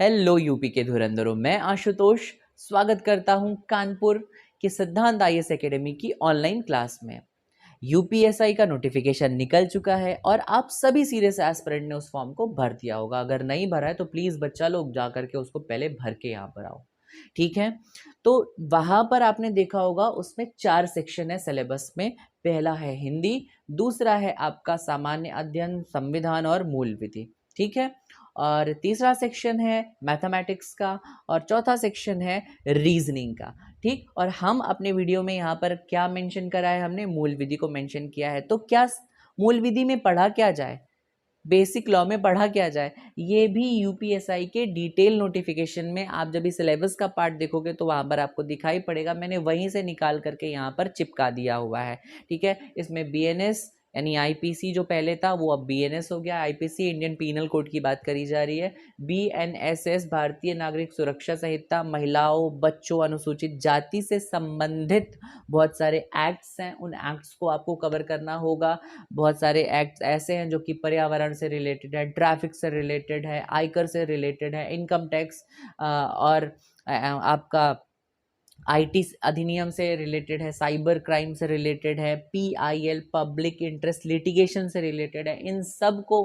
Hello UP के धुरंधरों, मैं आशुतोष स्वागत करता हूं कानपुर के सिद्धांत आईएएस एकेडमी की ऑनलाइन क्लास में। यूपीएसआई का नोटिफिकेशन निकल चुका है और आप सभी सीरियस एस्पिरेंट ने उस फॉर्म को भर दिया होगा। अगर नहीं भरा है तो प्लीज़ बच्चा लोग जा करके उसको पहले भर के यहाँ पर आओ, ठीक है। तो वहाँ पर आपने देखा होगा उसमें 4 सेक्शन है सिलेबस में। पहला है हिंदी, दूसरा है आपका सामान्य अध्ययन, संविधान और मूल विधि, ठीक है। और तीसरा सेक्शन है मैथमेटिक्स का और चौथा सेक्शन है रीजनिंग का, ठीक। और हम अपने वीडियो में यहाँ पर क्या मेंशन करा है, हमने मूल विधि को मेंशन किया है। तो क्या मूल विधि में पढ़ा क्या जाए, बेसिक लॉ में पढ़ा क्या जाए, ये भी यूपीएसआई के डिटेल नोटिफिकेशन में आप जब भी सिलेबस का पार्ट देखोगे तो वहाँ पर आपको दिखाई पड़ेगा। मैंने वहीं से निकाल करके यहाँ पर चिपका दिया हुआ है, ठीक है। इसमें बीएनएस यानी आईपीसी जो पहले था वो अब बीएनएस हो गया। आईपीसी इंडियन पीनल कोड की बात करी जा रही है। बीएनएसएस भारतीय नागरिक सुरक्षा संहिता, महिलाओं, बच्चों, अनुसूचित जाति से संबंधित बहुत सारे एक्ट्स हैं, उन एक्ट्स को आपको कवर करना होगा। बहुत सारे एक्ट्स ऐसे हैं जो कि पर्यावरण से रिलेटेड है, ट्रैफिक से रिलेटेड है, आयकर से रिलेटेड है, इनकम टैक्स और आपका आईटी अधिनियम से रिलेटेड है, साइबर क्राइम से रिलेटेड है, पीआईएल पब्लिक इंटरेस्ट लिटिगेशन से रिलेटेड है। इन सब को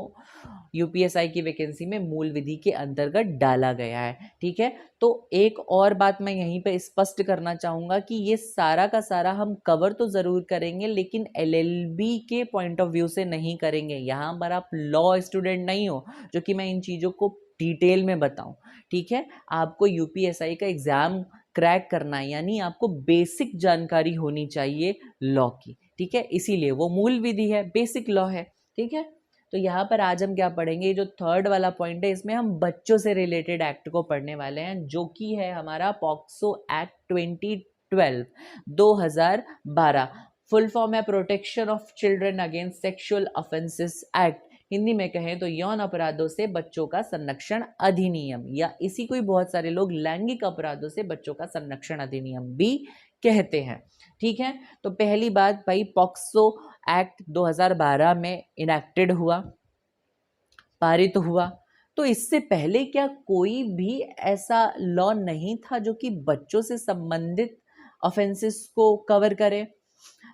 यूपीएसआई की वैकेंसी में मूल विधि के अंतर्गत डाला गया है, ठीक है। तो एक और बात मैं यहीं पे स्पष्ट करना चाहूँगा कि ये सारा का सारा हम कवर तो ज़रूर करेंगे, लेकिन एलएलबी के पॉइंट ऑफ व्यू से नहीं करेंगे। यहाँ पर आप लॉ स्टूडेंट नहीं हो जो कि मैं इन चीज़ों को डिटेल में बताऊं, ठीक है। आपको यूपीएसआई का एग्ज़ाम क्रैक करना है, यानी आपको बेसिक जानकारी होनी चाहिए लॉ की, ठीक है। इसीलिए वो मूल विधि है, बेसिक लॉ है, ठीक है। तो यहाँ पर आज हम क्या पढ़ेंगे, जो थर्ड वाला पॉइंट है इसमें हम बच्चों से रिलेटेड एक्ट को पढ़ने वाले हैं, जो कि है हमारा पॉक्सो एक्ट 2012 2012। फुल फॉर्म है protection of children against sexual offences act. Hindi में कहें तो यौन अपराधों से बच्चों का संरक्षण अधिनियम, या इसी को ही बहुत सारे लोग लैंगिक अपराधों से बच्चों का संरक्षण अधिनियम भी कहते हैं, ठीक है। तो पहली बात भाई, पॉक्सो एक्ट 2012 में इनेक्टेड हुआ, पारित हुआ। तो इससे पहले क्या कोई भी ऐसा लॉ नहीं था जो कि बच्चों से संबंधित ऑफेंसेस को कवर करे?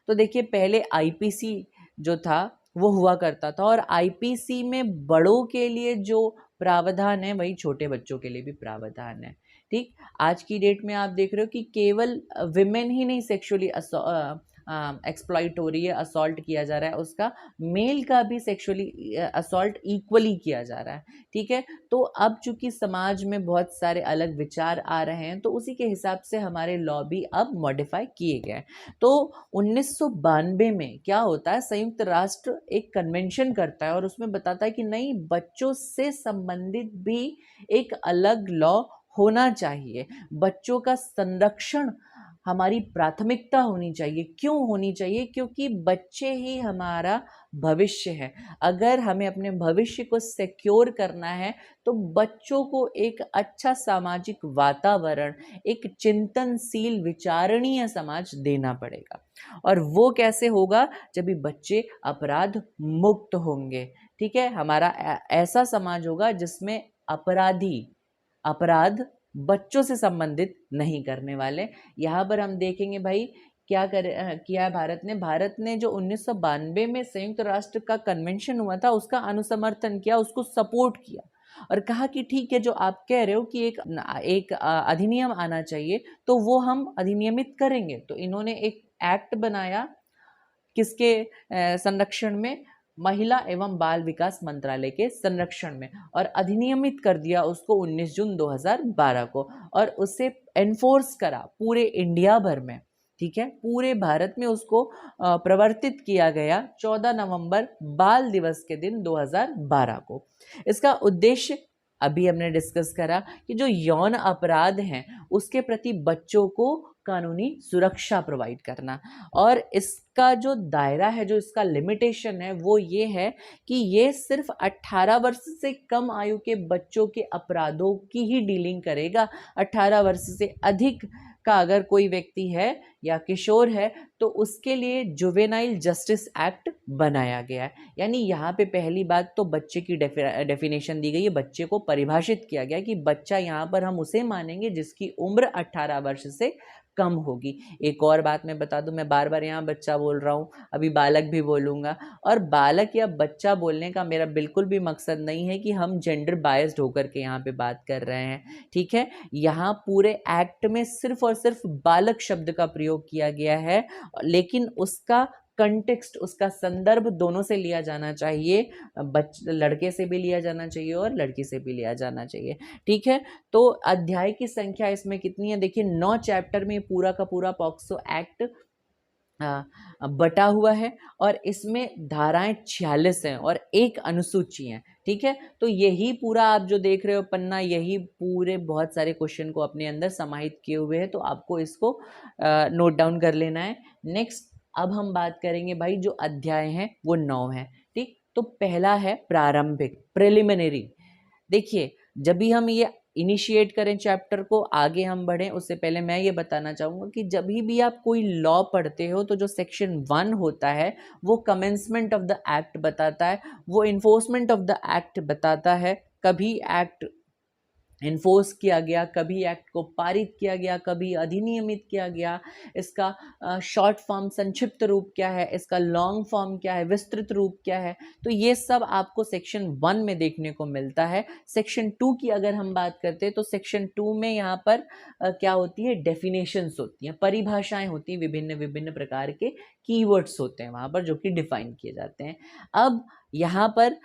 तो देखिए, पहले आईपीसी जो था वो हुआ करता था, और आईपीसी में बड़ों के लिए जो प्रावधान है वही छोटे बच्चों के लिए भी प्रावधान है, ठीक। आज की डेट में आप देख रहे हो कि केवल विमेन ही नहीं सेक्सुअली एक्सप्लॉइट हो रही है, असॉल्ट किया जा रहा है उसका, मेल का भी सेक्सुअली असॉल्ट इक्वली किया जा रहा है, ठीक है। तो अब चूंकि समाज में बहुत सारे अलग विचार आ रहे हैं, तो उसी के हिसाब से हमारे लॉ भी अब मॉडिफाई किए गए। तो 1992 में क्या होता है, संयुक्त राष्ट्र एक कन्वेंशन करता है और उसमें बताता है कि नहीं, बच्चों से संबंधित भी एक अलग लॉ होना चाहिए। बच्चों का संरक्षण हमारी प्राथमिकता होनी चाहिए। क्यों होनी चाहिए? क्योंकि बच्चे ही हमारा भविष्य है। अगर हमें अपने भविष्य को सिक्योर करना है तो बच्चों को एक अच्छा सामाजिक वातावरण, एक चिंतनशील विचारणीय समाज देना पड़ेगा। और वो कैसे होगा? जब भी बच्चे अपराध मुक्त होंगे, ठीक है। हमारा ऐसा समाज होगा जिसमें अपराध बच्चों से संबंधित नहीं करने वाले। यहाँ पर हम देखेंगे भाई क्या किया है भारत ने जो 1992 में संयुक्त राष्ट्र का कन्वेंशन हुआ था उसका अनुसमर्थन किया, उसको सपोर्ट किया और कहा कि ठीक है, जो आप कह रहे हो कि एक अधिनियम आना चाहिए तो वो हम अधिनियमित करेंगे। तो इन्होंने एक एक्ट बनाया, किसके संरक्षण में? महिला एवं बाल विकास मंत्रालय के संरक्षण में, और अधिनियमित कर दिया उसको 19 जून 2012 को, और उसे एनफोर्स करा पूरे इंडिया भर में, ठीक है। पूरे भारत में उसको प्रवर्तित किया गया 14 नवंबर बाल दिवस के दिन 2012 को। इसका उद्देश्य अभी हमने डिस्कस करा कि जो यौन अपराध हैं उसके प्रति बच्चों को कानूनी सुरक्षा प्रोवाइड करना। और इसका जो दायरा है, जो इसका लिमिटेशन है, वो ये है कि ये सिर्फ 18 वर्ष से कम आयु के बच्चों के अपराधों की ही डीलिंग करेगा। 18 वर्ष से अधिक का अगर कोई व्यक्ति है या किशोर है तो उसके लिए जुवेनाइल जस्टिस एक्ट बनाया गया है। यानी यहाँ पे पहली बात तो बच्चे की डेफिनेशन दी गई है, बच्चे को परिभाषित किया गया कि बच्चा यहाँ पर हम उसे मानेंगे जिसकी उम्र 18 वर्ष से कम होगी। एक और बात मैं बता दूं, मैं बार बार यहाँ बच्चा बोल रहा हूँ, अभी बालक भी बोलूँगा। और बालक या बच्चा बोलने का मेरा बिल्कुल भी मकसद नहीं है कि हम जेंडर बायस्ड होकर के यहाँ पे बात कर रहे हैं, ठीक है। यहाँ पूरे एक्ट में सिर्फ और सिर्फ बालक शब्द का प्रयोग किया गया है, लेकिन उसका कंटेक्स्ट, उसका संदर्भ दोनों से लिया जाना चाहिए, लड़के से भी लिया जाना चाहिए और लड़की से भी लिया जाना चाहिए, ठीक है। तो अध्याय की संख्या इसमें कितनी है, देखिए 9 चैप्टर में पूरा का पूरा पॉक्सो एक्ट बटा हुआ है और इसमें धाराएं 46 हैं और एक अनुसूची है, ठीक है। तो यही पूरा आप जो देख रहे हो पन्ना, यही पूरे बहुत सारे क्वेश्चन को अपने अंदर समाहित किए हुए हैं, तो आपको इसको नोट डाउन कर लेना है। नेक्स्ट अब हम बात करेंगे भाई, जो अध्याय हैं वो 9 है, ठीक। तो पहला है प्रारंभिक, प्रिलिमिनरी। देखिए जब भी हम ये इनिशिएट करें चैप्टर को, आगे हम बढ़ें उससे पहले मैं ये बताना चाहूँगा कि जब भी आप कोई लॉ पढ़ते हो तो जो सेक्शन 1 होता है वो कमेंसमेंट ऑफ द एक्ट बताता है, वो इन्फोर्समेंट ऑफ द एक्ट बताता है। कभी एक्ट इन्फोर्स किया गया, कभी एक्ट को पारित किया गया, कभी अधिनियमित किया गया, इसका शॉर्ट फॉर्म संक्षिप्त रूप क्या है, इसका लॉन्ग फॉर्म क्या है, विस्तृत रूप क्या है, तो ये सब आपको सेक्शन 1 में देखने को मिलता है। सेक्शन 2 की अगर हम बात करते हैं तो सेक्शन 2 में यहाँ पर क्या होती है, डेफिनेशंस होती हैं, परिभाषाएं होती हैं, विभिन्न विभिन्न प्रकार के कीवर्ड्स होते हैं वहाँ पर जो कि डिफाइन किए जाते हैं। अब यहाँ पर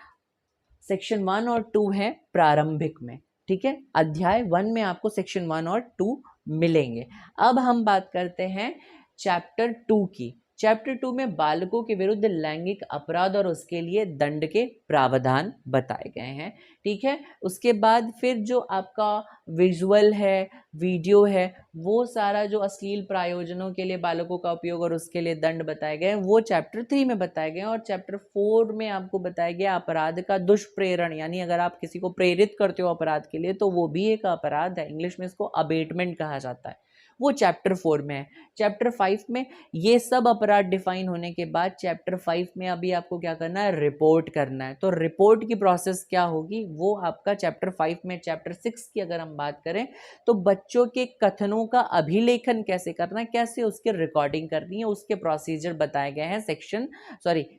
सेक्शन 1 और 2 है प्रारंभिक में, ठीक है। अध्याय 1 में आपको सेक्शन 1 और 2 मिलेंगे। अब हम बात करते हैं चैप्टर 2 की। चैप्टर 2 में बालकों के विरुद्ध लैंगिक अपराध और उसके लिए दंड के प्रावधान बताए गए हैं, ठीक है। उसके बाद फिर जो आपका विजुअल है, वीडियो है, वो सारा जो अश्लील प्रायोजनों के लिए बालकों का उपयोग और उसके लिए दंड बताए गए हैं वो चैप्टर 3 में बताए गए हैं। और चैप्टर 4 में आपको बताया गया अपराध का दुष्प्रेरण, यानी अगर आप किसी को प्रेरित करते हो अपराध के लिए तो वो भी एक अपराध है, इंग्लिश में इसको अबेटमेंट कहा जाता है, वो चैप्टर 4 में है। चैप्टर 5 में ये सब अपराध डिफाइन होने के बाद चैप्टर 5 में अभी आपको क्या करना है, रिपोर्ट करना है। तो रिपोर्ट की प्रोसेस क्या होगी वो आपका चैप्टर 5 में। चैप्टर 6 की अगर हम बात करें तो बच्चों के कथनों का अभिलेखन कैसे करना है, कैसे उसकी रिकॉर्डिंग करनी है, उसके प्रोसीजर बताए गए हैं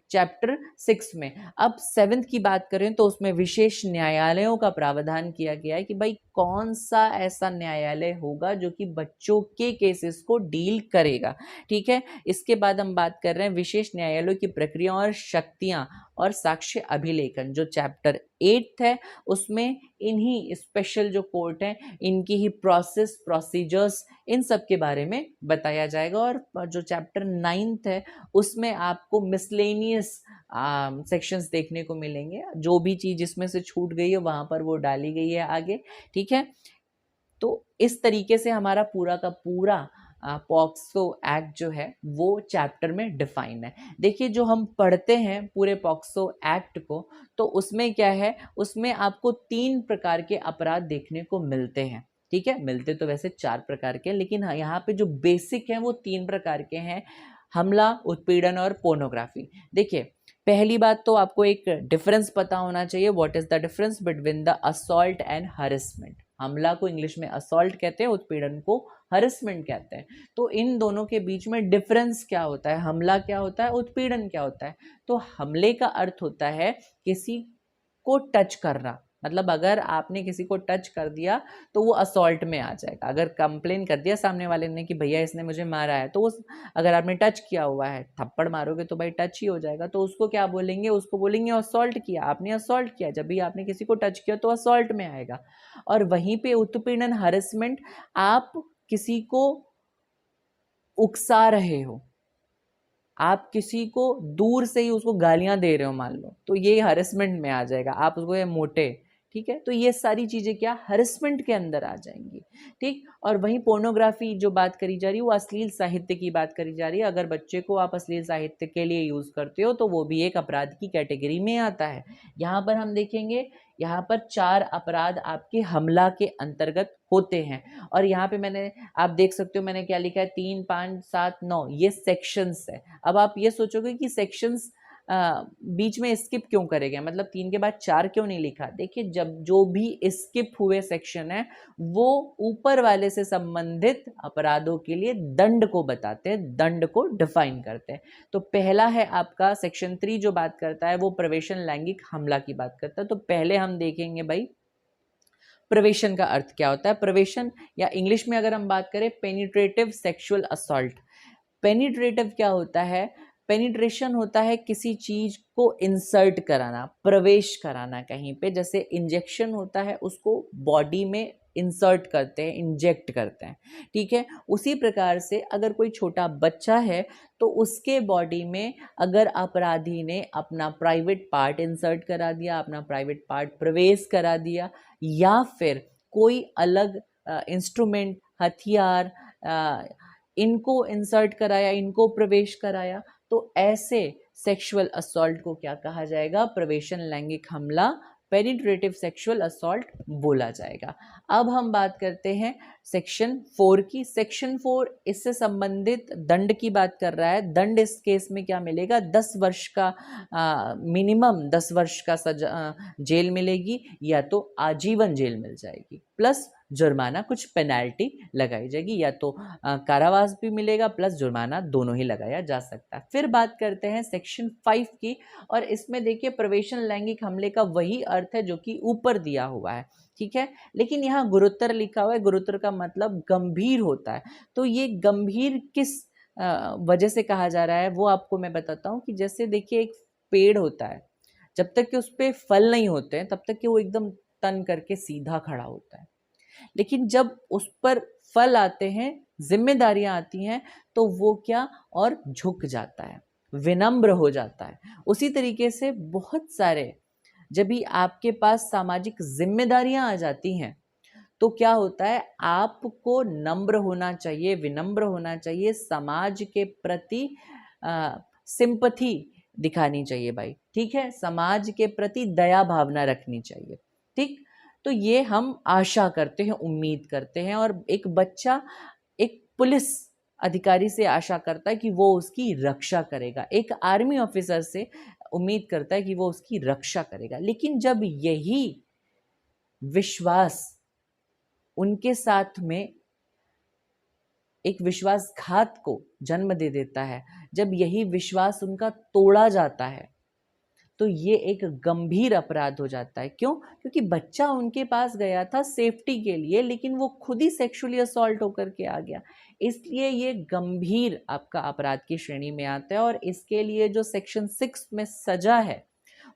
चैप्टर 6 में। अब 7th की बात करें तो उसमें विशेष न्यायालयों का प्रावधान किया गया है कि भाई कौन सा ऐसा न्यायालय होगा जो कि बच्चों के केसेस को डील करेगा, ठीक है। इसके बाद हम बात कर रहे हैं विशेष न्यायालयों की प्रक्रिया और शक्तियां और साक्ष्य अभिलेखन, जो चैप्टर 8 है उसमें इन्हीं स्पेशल जो कोर्ट हैं इनकी ही प्रोसीजर्स, इन सब के बारे में बताया जाएगा। और जो चैप्टर 9 है उसमें आपको मिसलेनियस सेक्शंस देखने को मिलेंगे, जो भी चीज इसमें से छूट गई है वहां पर वो डाली गई है आगे, ठीक है। तो इस तरीके से हमारा पूरा का पूरा पॉक्सो एक्ट जो है वो चैप्टर में डिफाइन है। देखिए जो हम पढ़ते हैं पूरे पॉक्सो एक्ट को तो उसमें क्या है, उसमें आपको 3 प्रकार के अपराध देखने को मिलते हैं, ठीक है। मिलते तो वैसे 4 प्रकार के, लेकिन यहाँ पे जो बेसिक है वो 3 प्रकार के हैं, हमला, उत्पीड़न और पोर्नोग्राफी। देखिए पहली बात तो आपको एक डिफरेंस पता होना चाहिए, what is the difference between the assault and harassment. हमला को इंग्लिश में असॉल्ट कहते हैं, उत्पीड़न को हरेसमेंट कहते हैं। तो इन दोनों के बीच में डिफरेंस क्या होता है, हमला क्या होता है, उत्पीड़न क्या होता है। तो हमले का अर्थ होता है किसी को टच करना, मतलब अगर आपने किसी को टच कर दिया तो वो असॉल्ट में आ जाएगा। अगर कंप्लेन कर दिया सामने वाले ने कि भैया इसने मुझे मारा है, तो उस अगर आपने टच किया हुआ है, थप्पड़ मारोगे तो भाई टच ही हो जाएगा, तो उसको क्या बोलेंगे, उसको बोलेंगे असॉल्ट किया, आपने असॉल्ट किया। जब भी आपने किसी को टच किया तो असॉल्ट में आएगा। और वहीं पे उत्पीड़न, हरेसमेंट, आप किसी को उकसा रहे हो, आप किसी को दूर से ही उसको गालियां दे रहे हो मान लो, तो ये हरेसमेंट में आ जाएगा। आप उसको ये मोटे, ठीक है, तो ये सारी चीजें क्या हरेसमेंट के अंदर आ जाएंगी। ठीक, और वहीं पोर्नोग्राफी जो बात करी जा रही है वो अश्लील साहित्य की बात करी जा रही है। अगर बच्चे को आप अश्लील साहित्य के लिए यूज करते हो तो वो भी एक अपराध की कैटेगरी में आता है। यहाँ पर हम देखेंगे, यहाँ पर 4 अपराध आपके हमला के अंतर्गत होते हैं। और यहाँ पे मैंने, आप देख सकते हो मैंने क्या लिखा है, 3, 5, 7, 9 ये सेक्शंस है। अब आप ये सोचोगे कि सेक्शंस बीच में स्किप क्यों करे गए, मतलब 3 के बाद 4 क्यों नहीं लिखा। देखिए, जब जो भी स्किप हुए सेक्शन है वो ऊपर वाले से संबंधित अपराधों के लिए दंड को बताते हैं, दंड को डिफाइन करते हैं। तो पहला है आपका सेक्शन 3 जो बात करता है वो प्रवेशन लैंगिक हमला की बात करता है। तो पहले हम देखेंगे भाई प्रवेशन का अर्थ क्या होता है। प्रवेशन, या इंग्लिश में अगर हम बात करें पेनिट्रेटिव सेक्सुअल असॉल्ट। पेनिट्रेटिव क्या होता है, पेनिट्रेशन होता है किसी चीज को इंसर्ट कराना, प्रवेश कराना कहीं पे, जैसे इंजेक्शन होता है उसको बॉडी में इंसर्ट करते हैं, इंजेक्ट करते हैं। ठीक है, उसी प्रकार से अगर कोई छोटा बच्चा है तो उसके बॉडी में अगर अपराधी ने अपना प्राइवेट पार्ट इंसर्ट करा दिया, अपना प्राइवेट पार्ट प्रवेश करा दिया, या फिर कोई अलग इंस्ट्रूमेंट, हथियार, इनको इंसर्ट कराया, इनको प्रवेश कराया, तो ऐसे सेक्सुअल असॉल्ट को क्या कहा जाएगा, प्रवेशन लैंगिक हमला, पेनिट्रेटिव सेक्सुअल असॉल्ट बोला जाएगा। अब हम बात करते हैं सेक्शन 4 की। सेक्शन 4 इससे संबंधित दंड की बात कर रहा है। दंड इस केस में क्या मिलेगा, 10 वर्ष का मिनिमम 10 वर्ष का सजा जेल मिलेगी, या तो आजीवन जेल मिल जाएगी, प्लस जुर्माना, कुछ पेनाल्टी लगाई जाएगी, या तो कारावास भी मिलेगा प्लस जुर्माना, दोनों ही लगाया जा सकता है। फिर बात करते हैं सेक्शन 5 की, और इसमें देखिए प्रवेशन लैंगिक हमले का वही अर्थ है जो कि ऊपर दिया हुआ है। ठीक है, लेकिन यहाँ गुरुतर लिखा हुआ है। गुरुतर का मतलब गंभीर होता है। तो ये गंभीर किस वजह से कहा जा रहा है वो आपको मैं बताता हूँ। कि जैसे देखिए एक पेड़ होता है, जब तक कि उस पर फल नहीं होते हैं तब तक कि वो एकदम तन करके सीधा खड़ा होता है, लेकिन जब उस पर फल आते हैं, जिम्मेदारियां आती हैं, तो वो क्या और झुक जाता है, विनम्र हो जाता है। उसी तरीके से बहुत सारे, जब भी आपके पास सामाजिक जिम्मेदारियां आ जाती हैं तो क्या होता है, आपको नम्र होना चाहिए, विनम्र होना चाहिए, समाज के प्रति सिंपथी दिखानी चाहिए भाई। ठीक है, समाज के प्रति दया भावना रखनी चाहिए। ठीक, तो ये हम आशा करते हैं, उम्मीद करते हैं। और एक बच्चा एक पुलिस अधिकारी से आशा करता है कि वो उसकी रक्षा करेगा, एक आर्मी ऑफिसर से उम्मीद करता है कि वो उसकी रक्षा करेगा। लेकिन जब यही विश्वास उनके साथ में एक विश्वासघात को जन्म दे देता है, जब यही विश्वास उनका तोड़ा जाता है, तो ये एक गंभीर अपराध हो जाता है। क्यों? क्योंकि बच्चा उनके पास गया था सेफ्टी के लिए, लेकिन वो खुद ही सेक्सुअली असॉल्ट होकर के आ गया। इसलिए ये गंभीर आपका अपराध की श्रेणी में आता है। और इसके लिए जो सेक्शन 6 में सजा है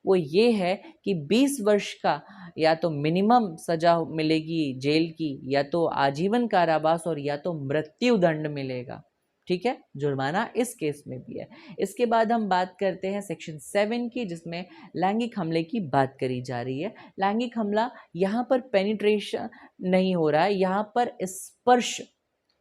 वो ये है कि 20 वर्ष का या तो मिनिमम सजा मिलेगी जेल की, या तो आजीवन कारावास, और या तो मृत्यु दंड मिलेगा। ठीक है, जुर्माना इस केस में भी है। इसके बाद हम बात करते हैं सेक्शन 7 की, जिसमें लैंगिक हमले की बात करी जा रही है। लैंगिक हमला, यहाँ पर पेनिट्रेशन नहीं हो रहा है, यहाँ पर स्पर्श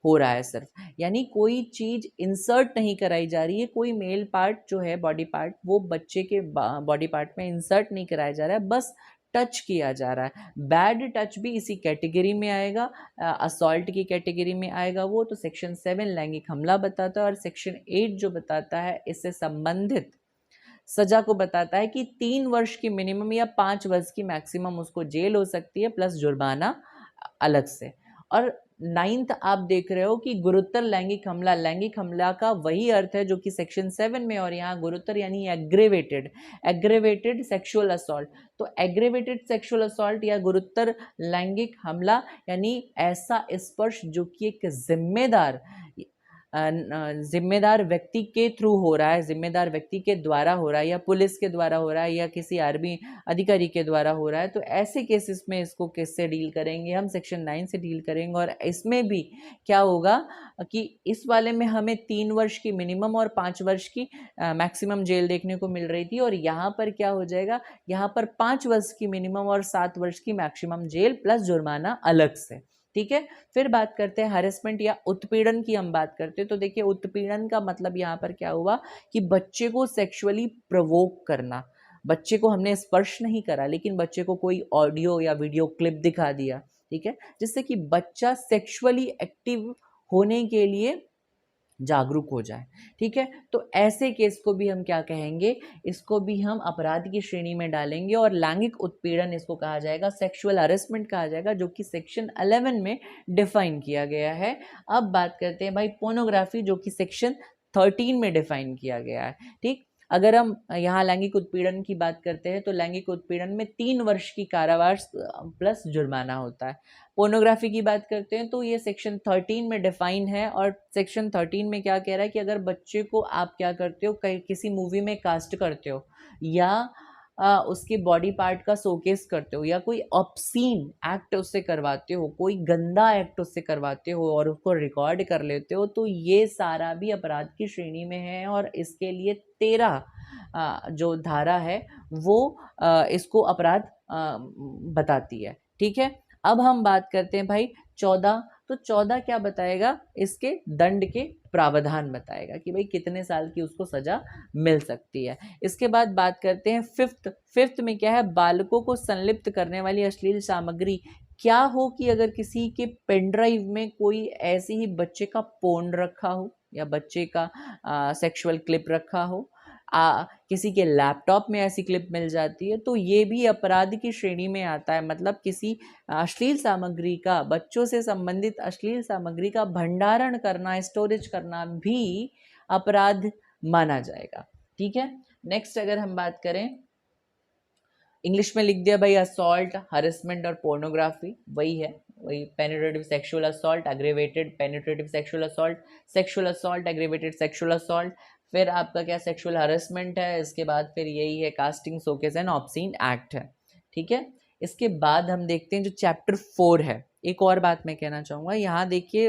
हो रहा है सिर्फ, यानी कोई चीज इंसर्ट नहीं कराई जा रही है, कोई मेल पार्ट जो है बॉडी पार्ट वो बच्चे के बॉडी पार्ट में इंसर्ट नहीं कराया जा रहा है, बस टच किया जा रहा है। बैड टच भी इसी कैटेगरी में आएगा, असॉल्ट की कैटेगरी में आएगा वो। तो सेक्शन 7 लैंगिक हमला बताता है, और सेक्शन 8 जो बताता है इससे संबंधित सजा को बताता है कि 3 वर्ष की मिनिमम या 5 वर्ष की मैक्सिमम उसको जेल हो सकती है, प्लस जुर्माना अलग से। और 9th आप देख रहे हो कि गुरुतर लैंगिक हमला, लैंगिक हमला का वही अर्थ है जो कि सेक्शन 7 में, और यहाँ गुरुतर यानी एग्रेवेटेड, एग्रेवेटेड सेक्सुअल असॉल्ट। तो एग्रेवेटेड सेक्सुअल असॉल्ट या गुरुतर लैंगिक हमला यानी ऐसा स्पर्श जो कि एक जिम्मेदार जिम्मेदार व्यक्ति के थ्रू हो रहा है, जिम्मेदार व्यक्ति के द्वारा हो रहा है, या पुलिस के द्वारा हो रहा है, या किसी आर्मी अधिकारी के द्वारा हो रहा है, तो ऐसे केसेस में इसको किससे डील करेंगे? हम सेक्शन 9 से डील करेंगे। और इसमें भी क्या होगा कि इस वाले में हमें 3 वर्ष की मिनिमम और 5 वर्ष की मैक्सिमम जेल देखने को मिल रही थी, और यहाँ पर क्या हो जाएगा, यहाँ पर 5 वर्ष की मिनिमम और 7 वर्ष की मैक्सिमम जेल प्लस जुर्माना अलग से। ठीक है, फिर बात करते हैं हरेसमेंट या उत्पीड़न की। हम बात करते हैं तो देखिए, उत्पीड़न का मतलब यहाँ पर क्या हुआ कि बच्चे को सेक्सुअली प्रवोक करना। बच्चे को हमने स्पर्श नहीं करा, लेकिन बच्चे को कोई ऑडियो या वीडियो क्लिप दिखा दिया, ठीक है, जिससे कि बच्चा सेक्सुअली एक्टिव होने के लिए जागरूक हो जाए। ठीक है, तो ऐसे केस को भी हम क्या कहेंगे, इसको भी हम अपराध की श्रेणी में डालेंगे, और लैंगिक उत्पीड़न इसको कहा जाएगा, सेक्सुअल हरेसमेंट कहा जाएगा, जो कि सेक्शन 11 में डिफाइन किया गया है। अब बात करते हैं भाई पोर्नोग्राफी, जो कि सेक्शन 13 में डिफाइन किया गया है। ठीक, अगर हम यहाँ लैंगिक उत्पीड़न की बात करते हैं तो लैंगिक उत्पीड़न में 3 वर्ष की कारावास प्लस जुर्माना होता है। पोर्नोग्राफी की बात करते हैं तो ये सेक्शन 13 में डिफाइन है, और सेक्शन 13 में क्या कह रहा है कि अगर बच्चे को आप क्या करते हो, किसी मूवी में कास्ट करते हो, या उसके बॉडी पार्ट का शोकेस करते हो, या कोई ऑब्सीन एक्ट उससे करवाते हो, कोई गंदा एक्ट उससे करवाते हो और उसको रिकॉर्ड कर लेते हो, तो ये सारा भी अपराध की श्रेणी में है, और इसके लिए 13 जो धारा है वो इसको अपराध बताती है। ठीक है, अब हम बात करते हैं भाई 14। तो 14 क्या बताएगा, इसके दंड के प्रावधान बताएगा कि भाई कितने साल की उसको सजा मिल सकती है। इसके बाद बात करते हैं फिफ्थ में क्या है, बालकों को संलिप्त करने वाली अश्लील सामग्री। क्या हो कि अगर किसी के पेन ड्राइव में कोई ऐसी ही बच्चे का पोर्न रखा हो, या बच्चे का सेक्सुअल क्लिप रखा हो, किसी के लैपटॉप में ऐसी क्लिप मिल जाती है, तो ये भी अपराध की श्रेणी में आता है। मतलब किसी अश्लील सामग्री का, बच्चों से संबंधित अश्लील सामग्री का भंडारण करना, स्टोरेज करना भी अपराध माना जाएगा। ठीक है, नेक्स्ट अगर हम बात करें, इंग्लिश में लिख दिया भाई असॉल्ट, हरेसमेंट और पोर्नोग्राफी, वही है, वही penetrative sexual assault, aggravated penetrative sexual assault, sexual assault, aggravated sexual assault, फिर आपका क्या सेक्सुअल हरेसमेंट है, इसके बाद फिर यही है casting, showcase and obscene act है। ठीक है, इसके बाद हम देखते हैं जो चैप्टर 4 है। एक और बात मैं कहना चाहूँगा, यहाँ देखिए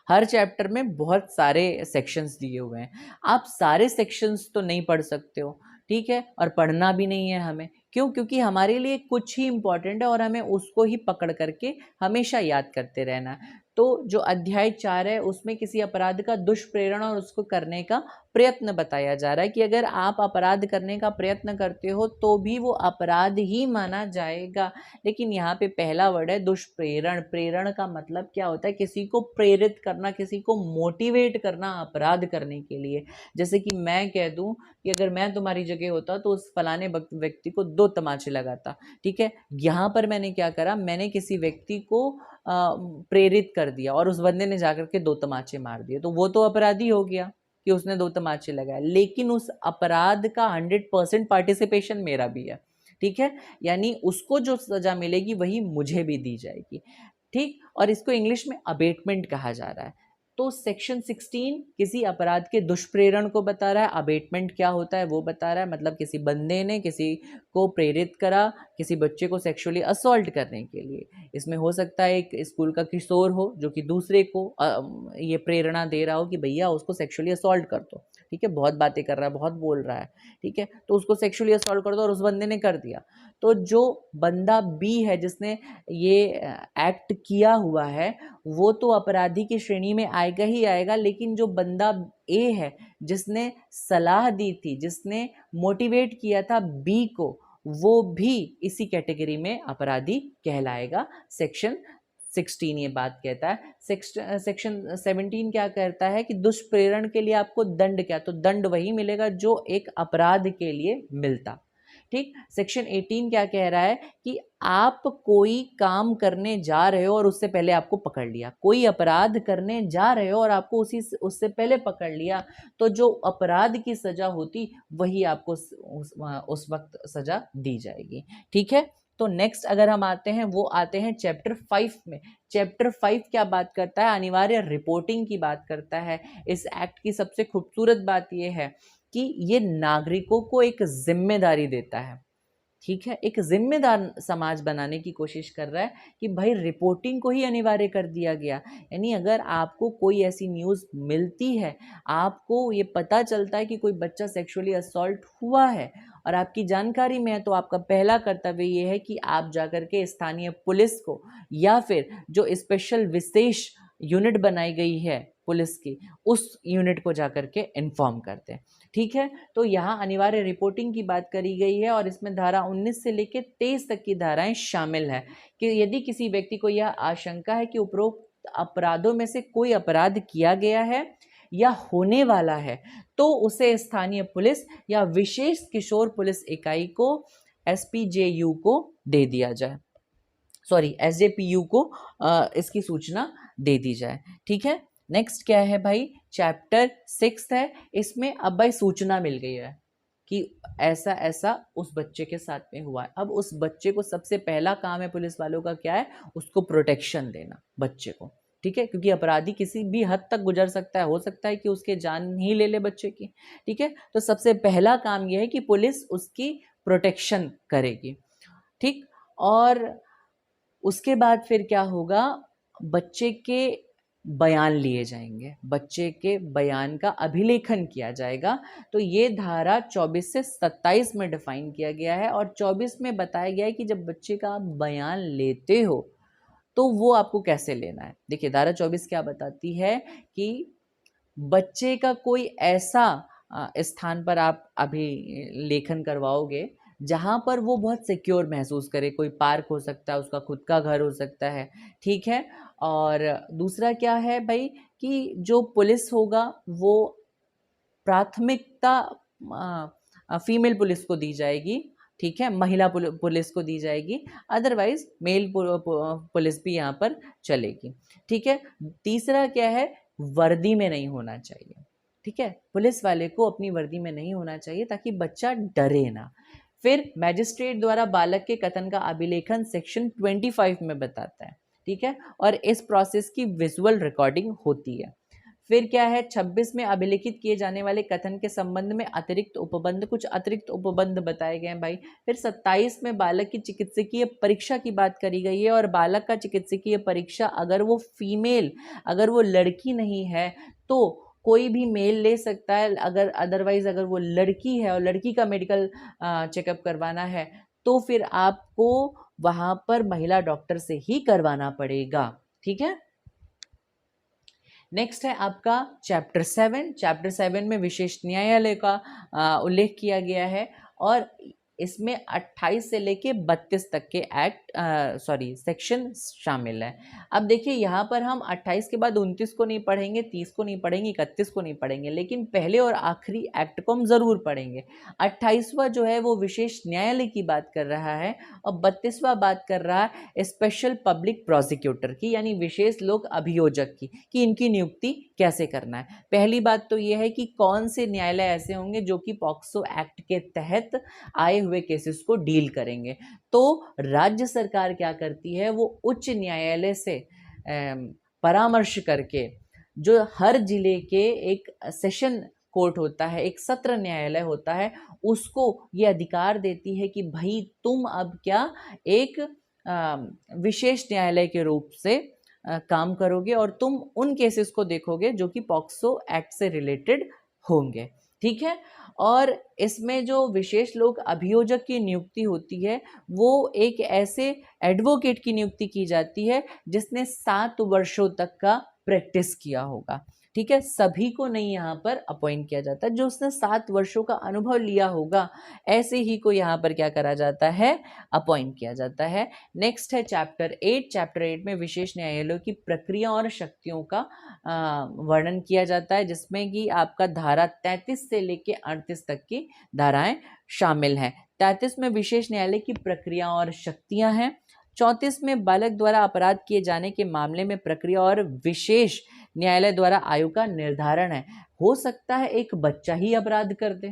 हर चैप्टर में बहुत सारे सेक्शंस दिए हुए हैं, आप सारे सेक्शंस तो नहीं पढ़ सकते हो, ठीक है, और पढ़ना भी नहीं है हमें। क्यों? क्योंकि हमारे लिए कुछ ही इम्पोर्टेंट है और हमें उसको ही पकड़ करके हमेशा याद करते रहना है। तो जो अध्याय 4 है उसमें किसी अपराध का दुष्प्रेरण और उसको करने का प्रयत्न बताया जा रहा है कि अगर आप अपराध करने का प्रयत्न करते हो तो भी वो अपराध ही माना जाएगा। लेकिन यहाँ पे पहला वर्ड है दुष्प्रेरण। प्रेरण का मतलब क्या होता है? किसी को प्रेरित करना, किसी को मोटिवेट करना अपराध करने के लिए। जैसे कि मैं कह दूं कि अगर मैं तुम्हारी जगह होता तो उस फलाने व्यक्ति को 2 तमाचे लगाता, ठीक है। यहाँ पर मैंने क्या करा, मैंने किसी व्यक्ति को प्रेरित कर दिया और उस बंदे ने जाकर के 2 तमाचे मार दिए, तो वो तो अपराधी हो गया कि उसने 2 तमाचे लगाए, लेकिन उस अपराध का 100% पार्टिसिपेशन मेरा भी है, ठीक है। यानी उसको जो सजा मिलेगी वही मुझे भी दी जाएगी, ठीक। और इसको इंग्लिश में अबेटमेंट कहा जा रहा है। तो सेक्शन 16 किसी अपराध के दुष्प्रेरण को बता रहा है, अबेटमेंट क्या होता है वो बता रहा है। मतलब किसी बंदे ने किसी को प्रेरित करा किसी बच्चे को सेक्सुअली असॉल्ट करने के लिए। इसमें हो सकता है एक स्कूल का किशोर हो जो कि दूसरे को ये प्रेरणा दे रहा हो कि भैया उसको सेक्सुअली असॉल्ट कर दो, ठीक है, बहुत बातें कर रहा है, बहुत बोल रहा है, ठीक है, तो उसको सेक्सुअली असॉल्ट कर दो, और उस बंदे ने कर दिया। तो जो बंदा बी है जिसने ये एक्ट किया हुआ है वो तो अपराधी की श्रेणी में आएगा ही आएगा, लेकिन जो बंदा ए है जिसने सलाह दी थी, जिसने मोटिवेट किया था बी को, वो भी इसी कैटेगरी में अपराधी कहलाएगा। सेक्शन 16 ये बात कहता है। सेक्शन 17 क्या कहता है कि दुष्प्रेरण के लिए आपको दंड क्या, तो दंड वही मिलेगा जो एक अपराध के लिए मिलता, ठीक। सेक्शन 18 क्या कह रहा है कि आप कोई काम करने जा रहे हो और उससे पहले आपको पकड़ लिया, कोई अपराध करने जा रहे हो और आपको उससे पहले पकड़ लिया, तो जो अपराध की सजा होती वही आपको उस वक्त सजा दी जाएगी, ठीक है। तो नेक्स्ट अगर हम आते हैं वो आते हैं चैप्टर 5 में। चैप्टर 5 क्या बात करता है? अनिवार्य रिपोर्टिंग की बात करता है। इस एक्ट की सबसे खूबसूरत बात यह है कि ये नागरिकों को एक जिम्मेदारी देता है, ठीक है, एक जिम्मेदार समाज बनाने की कोशिश कर रहा है कि भाई रिपोर्टिंग को ही अनिवार्य कर दिया गया। यानी अगर आपको कोई ऐसी न्यूज़ मिलती है, आपको ये पता चलता है कि कोई बच्चा सेक्सुअली असॉल्ट हुआ है और आपकी जानकारी में है, तो आपका पहला कर्तव्य ये है कि आप जाकर के स्थानीय पुलिस को या फिर जो स्पेशल विशेष यूनिट बनाई गई है पुलिस की, उस यूनिट को जाकर के इन्फॉर्म करते हैं, ठीक है। तो यहाँ अनिवार्य रिपोर्टिंग की बात करी गई है और इसमें धारा 19 से लेकर 23 तक की धाराएं शामिल है कि यदि किसी व्यक्ति को यह आशंका है कि उपरोक्त अपराधों में से कोई अपराध किया गया है या होने वाला है, तो उसे स्थानीय पुलिस या विशेष किशोर पुलिस इकाई को SPJU को दे दिया जाए, सॉरी SJPU को इसकी सूचना दे दी जाए, ठीक है। नेक्स्ट क्या है भाई? चैप्टर 6 है। इसमें अब भाई सूचना मिल गई है कि ऐसा ऐसा उस बच्चे के साथ में हुआ है। अब उस बच्चे को सबसे पहला काम है पुलिस वालों का क्या है? उसको प्रोटेक्शन देना बच्चे को, ठीक है, क्योंकि अपराधी किसी भी हद तक गुजर सकता है, हो सकता है कि उसके जान ही ले ले बच्चे की, ठीक है। तो सबसे पहला काम यह है कि पुलिस उसकी प्रोटेक्शन करेगी, ठीक। और उसके बाद फिर क्या होगा? बच्चे के बयान लिए जाएंगे, बच्चे के बयान का अभिलेखन किया जाएगा। तो ये धारा 24 से 27 में डिफाइन किया गया है और 24 में बताया गया है कि जब बच्चे का आप बयान लेते हो तो वो आपको कैसे लेना है। देखिए धारा 24 क्या बताती है कि बच्चे का कोई ऐसा स्थान पर आप अभिलेखन करवाओगे जहाँ पर वो बहुत सिक्योर महसूस करे। कोई पार्क हो सकता है, उसका खुद का घर हो सकता है, ठीक है। और दूसरा क्या है भाई कि जो पुलिस होगा वो प्राथमिकता फीमेल पुलिस को दी जाएगी, ठीक है, महिला पुलिस को दी जाएगी, अदरवाइज मेल पुलिस भी यहाँ पर चलेगी, ठीक है। तीसरा क्या है? वर्दी में नहीं होना चाहिए, ठीक है, पुलिस वाले को अपनी वर्दी में नहीं होना चाहिए ताकि बच्चा डरे ना। फिर मैजिस्ट्रेट द्वारा बालक के कथन का अभिलेखन सेक्शन 25 में बताता है, ठीक है, और इस प्रोसेस की विजुअल रिकॉर्डिंग होती है। फिर क्या है? 26 में अभिलिखित किए जाने वाले कथन के संबंध में अतिरिक्त उपबंध, कुछ अतिरिक्त उपबंध बताए गए हैं भाई। फिर 27 में बालक की चिकित्सकीय परीक्षा की बात करी गई है और बालक का चिकित्सकीय परीक्षा अगर वो फीमेल, अगर वो लड़की नहीं है तो कोई भी मेल ले सकता है, अगर अदरवाइज अगर वो लड़की है और लड़की का मेडिकल चेकअप करवाना है तो फिर आपको वहां पर महिला डॉक्टर से ही करवाना पड़ेगा, ठीक है। नेक्स्ट है आपका चैप्टर 7। चैप्टर 7 में विशेष न्यायालय का उल्लेख किया गया है और इसमें 28 से लेके 32 तक के सेक्शन शामिल है। अब देखिए यहाँ पर हम 28 के बाद 29 को नहीं पढ़ेंगे, 30 को नहीं पढ़ेंगे, 31 को नहीं पढ़ेंगे, लेकिन पहले और आखिरी एक्ट को हम जरूर पढ़ेंगे। 28वां जो है वो विशेष न्यायालय की बात कर रहा है और 32वां बात कर रहा है स्पेशल पब्लिक प्रोसिक्यूटर की, यानी विशेष लोक अभियोजक की, कि इनकी नियुक्ति कैसे करना है। पहली बात तो यह है कि कौन से न्यायालय ऐसे होंगे जो कि पॉक्सो एक्ट के तहत आए हुए केसेस को डील करेंगे। तो राज्य सरकार क्या करती है? वो उच्च न्यायालय से परामर्श करके जो हर जिले के एक सेशन कोर्ट होता है, एक सत्र न्यायालय होता है, उसको ये अधिकार देती है कि भाई तुम अब क्या एक विशेष न्यायालय के रूप से काम करोगे और तुम उन केसेस को देखोगे जो कि पॉक्सो एक्ट से रिलेटेड होंगे, ठीक है। और इसमें जो विशेष लोक अभियोजक की नियुक्ति होती है वो एक ऐसे एडवोकेट की नियुक्ति की जाती है जिसने 7 वर्षों तक का प्रैक्टिस किया होगा, ठीक है। सभी को नहीं यहाँ पर अपॉइंट किया जाता, जो उसने 7 वर्षों का अनुभव लिया होगा ऐसे ही को यहाँ पर क्या करा जाता है? अपॉइंट किया जाता है। नेक्स्ट है चैप्टर 8। चैप्टर 8 में विशेष न्यायालयों की प्रक्रिया और शक्तियों का वर्णन किया जाता है, जिसमें कि आपका धारा 33 से लेके 38 तक की धाराएं शामिल हैं। 33 में विशेष न्यायालय की प्रक्रिया और शक्तियां हैं। 34 में बालक द्वारा अपराध किए जाने के मामले में प्रक्रिया और विशेष न्यायालय द्वारा आयु का निर्धारण है। हो सकता है एक बच्चा ही अपराध कर दे,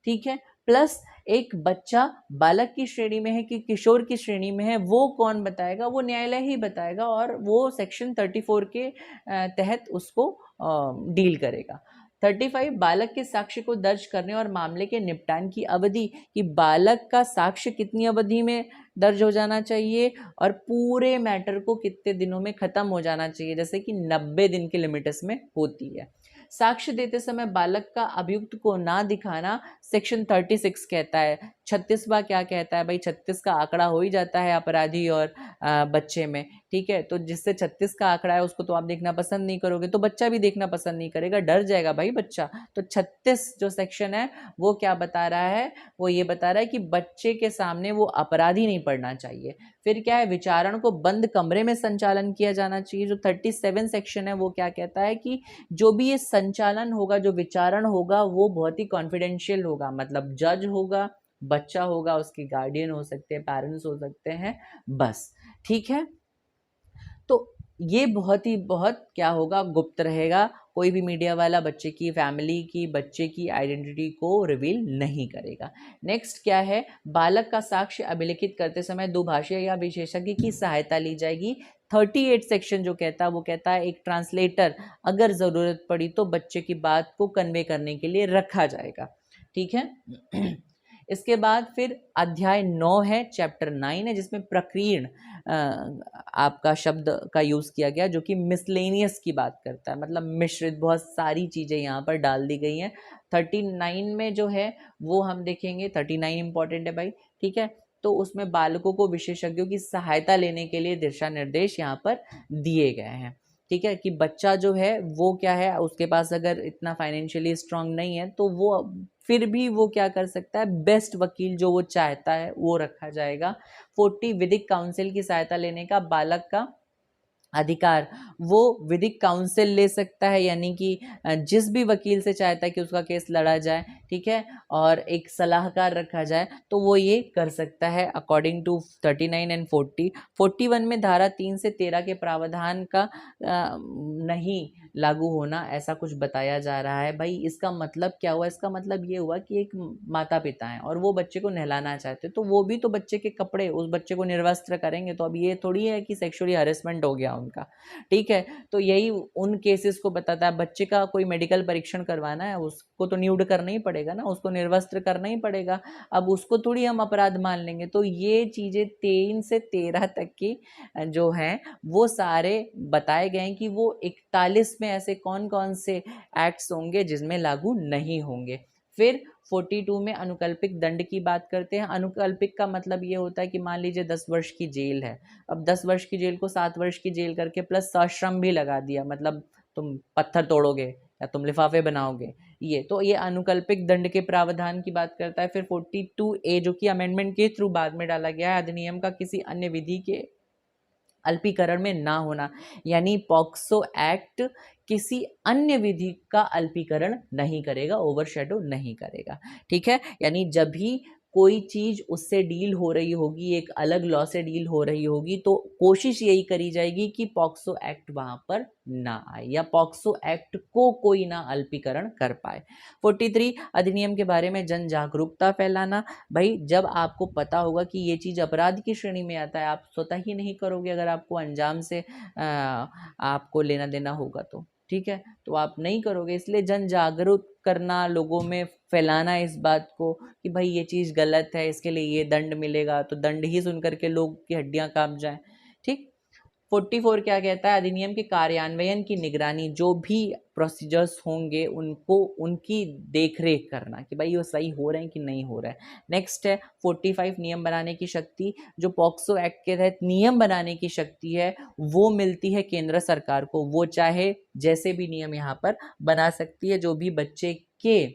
ठीक है, प्लस एक बच्चा बालक की श्रेणी में है कि किशोर की श्रेणी में है, वो कौन बताएगा? वो न्यायालय ही बताएगा और वो सेक्शन 34 के तहत उसको डील करेगा। 35 बालक के साक्ष्य को दर्ज करने और मामले के निपटान की अवधि, कि बालक का साक्ष्य कितनी अवधि में दर्ज हो जाना चाहिए और पूरे मैटर को कितने दिनों में खत्म हो जाना चाहिए, जैसे कि 90 दिन के लिमिट्स में होती है। साक्ष्य देते समय बालक का अभियुक्त को ना दिखाना सेक्शन 36 कहता है। 36वां क्या कहता है भाई? 36 का आंकड़ा हो ही जाता है अपराधी और बच्चे में, ठीक है। तो जिससे 36 का आंकड़ा है उसको तो आप देखना पसंद नहीं करोगे, तो बच्चा भी देखना पसंद नहीं करेगा, डर जाएगा भाई बच्चा। तो 36 जो सेक्शन है वो क्या बता रहा है? वो ये बता रहा है कि बच्चे के सामने वो अपराधी नहीं पड़ना चाहिए। फिर क्या है? विचारण को बंद कमरे में संचालन किया जाना चाहिए। जो 37 सेक्शन है वो क्या कहता है कि जो भी ये संचालन होगा, जो विचारण होगा, वो बहुत ही कॉन्फिडेंशियल होगा। मतलब जज होगा, बच्चा होगा, उसके गार्डियन हो सकते हैं, पेरेंट्स हो सकते हैं, बस, ठीक है। तो ये बहुत क्या होगा? गुप्त रहेगा। कोई भी मीडिया वाला बच्चे की फैमिली की, बच्चे की आइडेंटिटी को रिवील नहीं करेगा। नेक्स्ट क्या है? बालक का साक्ष्य अभिलिखित करते समय दुभाषी या विशेषज्ञ की सहायता ली जाएगी। 38 सेक्शन जो कहता है वो कहता है एक ट्रांसलेटर अगर जरूरत पड़ी तो बच्चे की बात को कन्वे करने के लिए रखा जाएगा, ठीक है। इसके बाद फिर अध्याय 9 है, चैप्टर 9 है, जिसमें प्रकीर्ण आपका शब्द का यूज किया गया, जो कि मिसलेनियस की बात करता है, मतलब मिश्रित बहुत सारी चीजें यहाँ पर डाल दी गई हैं। 39 में जो है वो हम देखेंगे, 39 इंपॉर्टेंट है भाई, ठीक है। तो उसमें बालकों को विशेषज्ञों की सहायता लेने के लिए दिशा निर्देश यहाँ पर दिए गए हैं, ठीक है। कि बच्चा जो है वो क्या है, उसके पास अगर इतना फाइनेंशियली स्ट्रांग नहीं है तो वो फिर भी वो क्या कर सकता है? बेस्ट वकील जो वो चाहता है वो रखा जाएगा। 40 विधिक काउंसिल की सहायता लेने का बालक का अधिकार, वो विधिक काउंसिल ले सकता है, यानी कि जिस भी वकील से चाहता है कि उसका केस लड़ा जाए, ठीक है, और एक सलाहकार रखा जाए, तो वो ये कर सकता है अकॉर्डिंग टू 39 एंड 40। 41 में धारा 3 से 13 के प्रावधान का नहीं लागू होना, ऐसा कुछ बताया जा रहा है। भाई इसका मतलब क्या हुआ? इसका मतलब ये हुआ कि एक माता पिता है और वो बच्चे को नहलाना चाहते, तो वो भी तो बच्चे के कपड़े उस बच्चे को निर्वस्त्र करेंगे, तो अब ये थोड़ी है कि सेक्सुअली हरेसमेंट हो गया उनका, ठीक है। तो यही उन केसेस को बताता है। बच्चे का कोई मेडिकल परीक्षण करवाना है, उसको तो न्यूड करना ही पड़ेगा ना, उसको निर्वस्त्र करना ही पड़ेगा। अब उसको थोड़ी हम अपराध मान लेंगे। तो ये चीजें 3 से 13 तक की जो है वो सारे बताए गए हैं कि वो 41 में ऐसे कौन कौन से एक्ट्स होंगे जिसमें लागू नहीं होंगे। फिर 42 में अनुकल्पिक दंड की बात करते हैं। अनुकल्पिक का मतलब ये होता है कि मान लीजिए 10 वर्ष की जेल है, अब 10 वर्ष की जेल को 7 वर्ष की जेल करके प्लस सश्रम भी लगा दिया, मतलब तुम पत्थर तोड़ोगे या तुम लिफाफे बनाओगे, ये अनुकल्पिक दंड के प्रावधान की बात करता है। फिर 42A जो कि अमेंडमेंट के थ्रू बाद में डाला गया है, अधिनियम का किसी अन्य विधि के अल्पीकरण में ना होना, यानी पॉक्सो एक्ट किसी अन्य विधि का अल्पीकरण नहीं करेगा, ओवरशैडो नहीं करेगा, ठीक है। यानी जब भी कोई चीज उससे डील हो रही होगी, एक अलग लॉ से डील हो रही होगी, तो कोशिश यही करी जाएगी कि पॉक्सो एक्ट वहां पर ना आए या पॉक्सो एक्ट को कोई ना अल्पीकरण कर पाए। 43 अधिनियम के बारे में जन जागरूकता फैलाना। भाई जब आपको पता होगा कि ये चीज अपराध की श्रेणी में आता है, आप स्वतः ही नहीं करोगे, अगर आपको अंजाम से आपको लेना देना होगा तो, ठीक है, तो आप नहीं करोगे। इसलिए जन जागरूक करना, लोगों में फैलाना इस बात को कि भाई ये चीज गलत है, इसके लिए ये दंड मिलेगा, तो दंड ही सुन करके लोग की हड्डियां कांप जाएं, ठीक। 44 क्या कहता है? अधिनियम के कार्यान्वयन की निगरानी, जो भी प्रोसीजर्स होंगे उनको उनकी देखरेख करना कि भाई वो सही हो रहे हैं कि नहीं हो रहा है। नेक्स्ट है 45 नियम बनाने की शक्ति। जो पॉक्सो एक्ट के तहत नियम बनाने की शक्ति है वो मिलती है केंद्र सरकार को, वो चाहे जैसे भी नियम यहाँ पर बना सकती है जो भी बच्चे के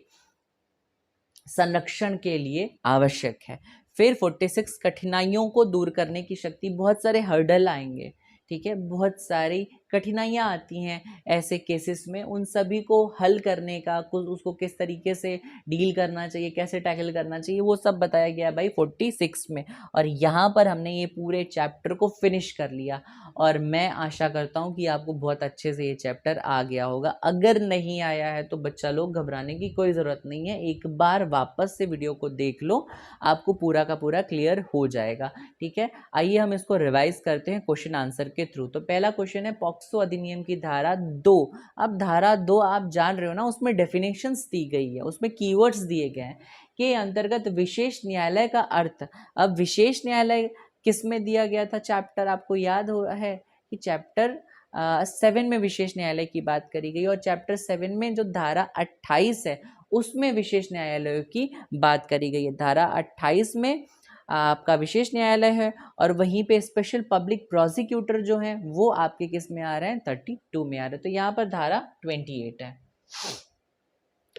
संरक्षण के लिए आवश्यक है। फिर 46 कठिनाइयों को दूर करने की शक्ति। बहुत सारे हर्डल आएंगे, ठीक है, बहुत सारी कठिनाइयाँ आती हैं ऐसे केसेस में, उन सभी को हल करने का, कुछ उसको किस तरीके से डील करना चाहिए, कैसे टैकल करना चाहिए, वो सब बताया गया भाई 46 में। और यहाँ पर हमने ये पूरे चैप्टर को फिनिश कर लिया और मैं आशा करता हूँ कि आपको बहुत अच्छे से ये चैप्टर आ गया होगा। अगर नहीं आया है तो बच्चा लोग घबराने की कोई ज़रूरत नहीं है, एक बार वापस से वीडियो को देख लो, आपको पूरा का पूरा क्लियर हो जाएगा। ठीक है, आइए हम इसको रिवाइज करते हैं क्वेश्चन आंसर के थ्रू। तो पहला क्वेश्चन है पॉक्सो अधिनियम की धारा 2। अब धारा 2 आप जान रहे हो ना, उसमें डेफिनेशंस दी गई है, उसमें कीवर्ड्स दिए गए हैं के अंतर्गत विशेष न्यायालय का अर्थ। अब विशेष न्यायालय किस में दिया गया था चैप्टर, आपको याद हो है कि चैप्टर 7 में विशेष न्यायालय की बात करी गई और चैप्टर 7 में जो धारा 28 है उसमें विशेष न्यायालयों की बात करी गई है। धारा 28 में आपका विशेष न्यायालय है और वहीं पे स्पेशल पब्लिक प्रोसिक्यूटर जो है वो आपके किस में आ रहे हैं, 32 में आ रहे हैं। तो यहाँ पर धारा 28 है।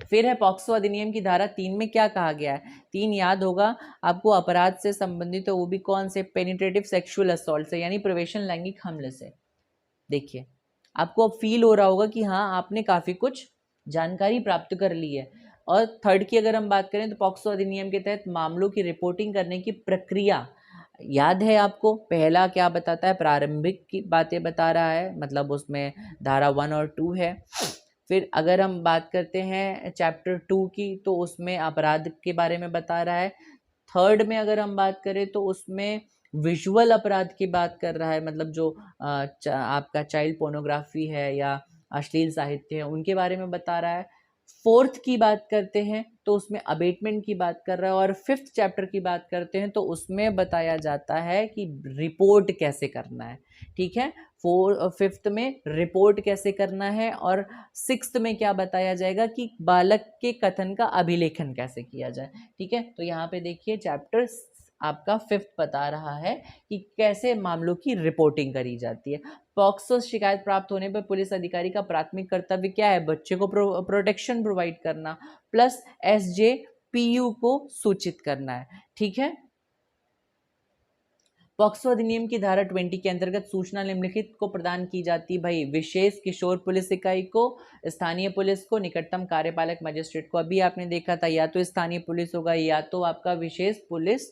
फिर है पॉक्सो अधिनियम की धारा 3 में क्या कहा गया है, 3 याद होगा आपको, अपराध से संबंधित है, वो भी कौन से, पेनिट्रेटिव सेक्सुअल असॉल्ट से, यानी प्रवेशन लैंगिक हमले से। देखिए आपको अब फील हो रहा होगा कि हाँ आपने काफी कुछ जानकारी प्राप्त कर ली है। और थर्ड की अगर हम बात करें तो पॉक्सो अधिनियम के तहत मामलों की रिपोर्टिंग करने की प्रक्रिया याद है आपको, पहला क्या बताता है, प्रारंभिक की बातें बता रहा है, मतलब उसमें धारा 1 और 2 है। फिर अगर हम बात करते हैं चैप्टर 2 की तो उसमें अपराध के बारे में बता रहा है। थर्ड में अगर हम बात करें तो उसमें विजुअल अपराध की बात कर रहा है, मतलब जो आपका चाइल्ड पोर्नोग्राफी है या अश्लील साहित्य है उनके बारे में बता रहा है। फोर्थ की बात करते हैं तो उसमें अबेटमेंट की बात कर रहा है और फिफ्थ चैप्टर की बात करते हैं तो उसमें बताया जाता है कि रिपोर्ट कैसे करना है। ठीक है, फिफ्थ में रिपोर्ट कैसे करना है और सिक्स्थ में क्या बताया जाएगा कि बालक के कथन का अभिलेखन कैसे किया जाए। ठीक है, तो यहाँ पे देखिए चैप्टर आपका फिफ्थ बता रहा है कि कैसे मामलों की रिपोर्टिंग करी जाती है। पॉक्सो शिकायत प्राप्त होने पर पुलिस अधिकारी का प्राथमिक कर्तव्य क्या है, बच्चे को प्रोटेक्शन प्रोवाइड करना प्लस SJPU को सूचित करना है। ठीक है, पॉक्सो अधिनियम की धारा 20 के अंतर्गत सूचना निम्नलिखित को प्रदान की जाती है भाई, विशेष किशोर पुलिस इकाई को, स्थानीय पुलिस को, निकटतम कार्यपालक मजिस्ट्रेट को। अभी आपने देखा था या तो स्थानीय पुलिस होगा या तो आपका विशेष पुलिस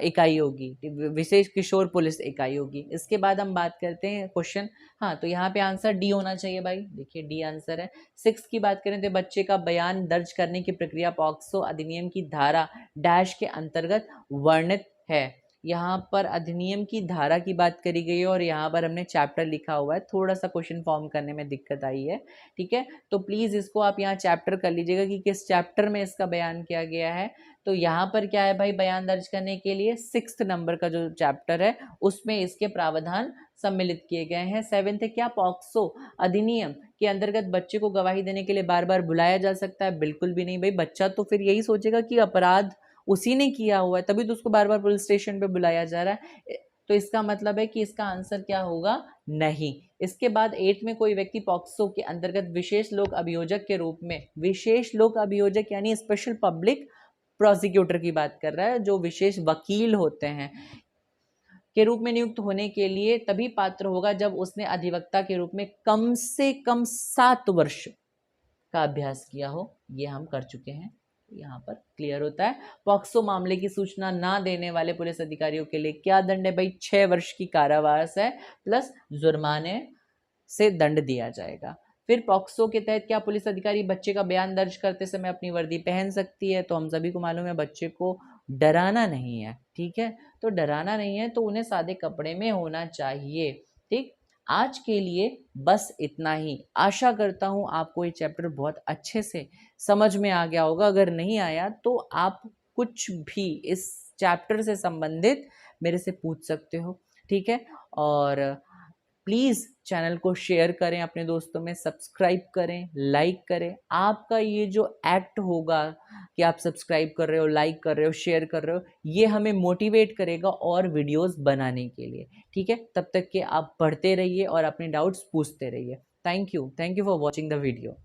इकाई होगी, विशेष किशोर पुलिस इकाई होगी। इसके बाद हम बात करते हैं क्वेश्चन, हाँ तो यहाँ पे आंसर डी होना चाहिए भाई, देखिए डी आंसर है। 6 की बात करें तो बच्चे का बयान दर्ज करने की प्रक्रिया पॉक्सो अधिनियम की धारा डैश के अंतर्गत वर्णित है। यहाँ पर अधिनियम की धारा की बात करी गई है और यहाँ पर हमने चैप्टर लिखा हुआ है, थोड़ा सा क्वेश्चन फॉर्म करने में दिक्कत आई है। ठीक है, तो प्लीज़ इसको आप यहाँ चैप्टर कर लीजिएगा कि किस चैप्टर में इसका बयान किया गया है। तो यहाँ पर क्या है भाई, बयान दर्ज करने के लिए 6th नंबर का जो चैप्टर है उसमें इसके प्रावधान सम्मिलित किए गए हैं। 7th है क्या, पॉक्सो अधिनियम के अंतर्गत बच्चे को गवाही देने के लिए बार बार बुलाया जा सकता है, बिल्कुल भी नहीं भाई, बच्चा तो फिर यही सोचेगा कि अपराध उसी ने किया हुआ है तभी तो उसको बार बार पुलिस स्टेशन पे बुलाया जा रहा है, तो इसका मतलब है कि इसका आंसर क्या होगा, नहीं। इसके बाद 8 में कोई व्यक्ति पॉक्सो के अंतर्गत विशेष लोक अभियोजक के रूप में, विशेष लोक अभियोजक यानी स्पेशल पब्लिक प्रोसिक्यूटर की बात कर रहा है, जो विशेष वकील होते हैं के रूप में नियुक्त होने के लिए तभी पात्र होगा जब उसने अधिवक्ता के रूप में कम से कम 7 वर्ष का अभ्यास किया हो। ये हम कर चुके हैं, यहाँ पर क्लियर होता है। पॉक्सो मामले की सूचना ना देने वाले पुलिस अधिकारियों के लिए क्या दंड है भाई, 6 वर्ष की कारावास है प्लस जुर्माने से दंड दिया जाएगा। फिर पॉक्सो के तहत क्या पुलिस अधिकारी बच्चे का बयान दर्ज करते समय अपनी वर्दी पहन सकती है, तो हम सभी को मालूम है बच्चे को डराना नहीं है। ठीक है, तो डराना नहीं है तो उन्हें सादे कपड़े में होना चाहिए। ठीक, आज के लिए बस इतना ही। आशा करता हूँ आपको ये चैप्टर बहुत अच्छे से समझ में आ गया होगा, अगर नहीं आया तो आप कुछ भी इस चैप्टर से संबंधित मेरे से पूछ सकते हो। ठीक है, और प्लीज़ चैनल को शेयर करें अपने दोस्तों में, सब्सक्राइब करें, लाइक करें। आपका ये जो एक्ट होगा कि आप सब्सक्राइब कर रहे हो, लाइक कर रहे हो, शेयर कर रहे हो, ये हमें मोटिवेट करेगा और वीडियोस बनाने के लिए। ठीक है, तब तक के आप पढ़ते रहिए और अपने डाउट्स पूछते रहिए। Thank you for watching the video.